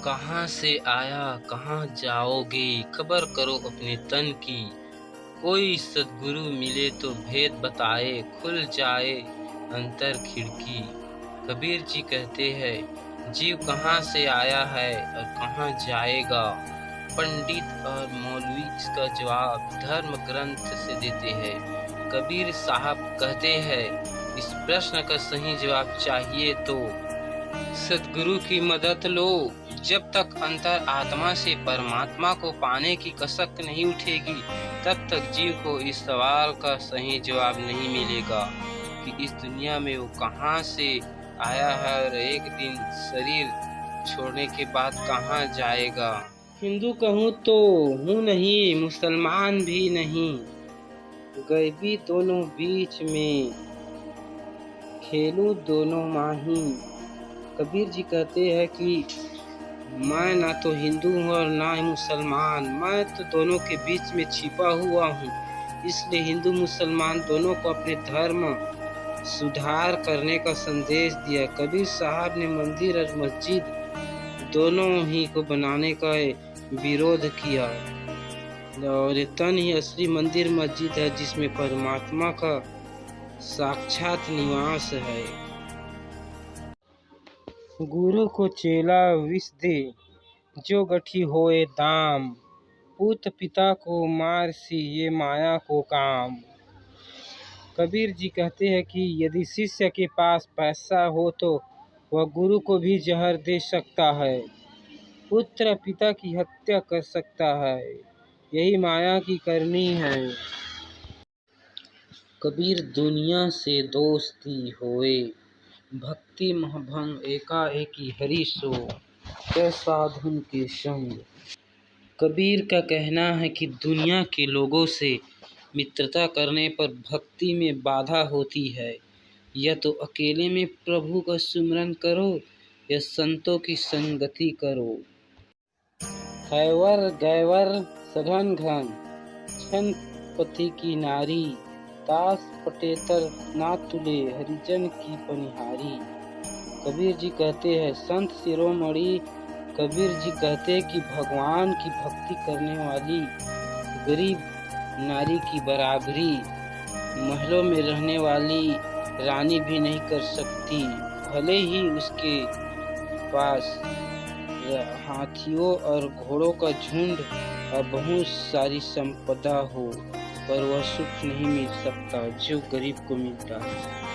कहाँ से आया कहाँ जाओगे, खबर करो अपने तन की। कोई सद्गुरु मिले तो भेद बताए, खुल जाए अंतर खिड़की। कबीर जी कहते हैं, जीव कहाँ से आया है और कहाँ जाएगा। पंडित और मौलवी इसका जवाब धर्म ग्रंथ से देते हैं। कबीर साहब कहते हैं, इस प्रश्न का सही जवाब चाहिए तो सद्गुरु की मदद लो। जब तक अंतर आत्मा से परमात्मा को पाने की कसक नहीं उठेगी, तब तक जीव को इस सवाल का सही जवाब नहीं मिलेगा कि इस दुनिया में वो कहाँ से आया है और एक दिन शरीर छोड़ने के बाद कहाँ जाएगा। हिंदू कहूँ तो हूँ नहीं, मुसलमान भी नहीं, गैबी दोनों बीच में खेलूं दोनों माही। कबीर जी कहते हैं कि मैं ना तो हिंदू हूँ और ना ही मुसलमान, मैं तो दोनों के बीच में छिपा हुआ हूँ। इसलिए हिंदू मुसलमान दोनों को अपने धर्म सुधार करने का संदेश दिया। कबीर साहब ने मंदिर और मस्जिद दोनों ही को बनाने का विरोध किया और ये तन ही असली मंदिर मस्जिद है जिसमें परमात्मा का साक्षात निवास है। गुरु को चेला विष दे, जो गठी होए दाम, पुत पिता को मार सी ये माया को काम। कबीर जी कहते हैं कि यदि शिष्य के पास पैसा हो तो वह गुरु को भी जहर दे सकता है, पुत्र पिता की हत्या कर सकता है, यही माया की करनी है। कबीर दुनिया से दोस्ती होए, भक्ति महभंग एकाएकी हरि सो, कैसा धुन के संग। कबीर का कहना है कि दुनिया के लोगों से मित्रता करने पर भक्ति में बाधा होती है। या तो अकेले में प्रभु का सुमिरन करो या संतों की संगति करो। हैवर गैवर सघन घन, छन पति की नारी, दास पटेतर ना तुले हरिजन की पनिहारी। कबीर जी कहते हैं, संत शिरोमणि कबीर जी कहते हैं कि भगवान की भक्ति करने वाली गरीब नारी की बराबरी महलों में रहने वाली रानी भी नहीं कर सकती। भले ही उसके पास हाथियों और घोड़ों का झुंड और बहुत सारी संपदा हो, पर वह सुख नहीं मिल सकता जो गरीब को मिलता है।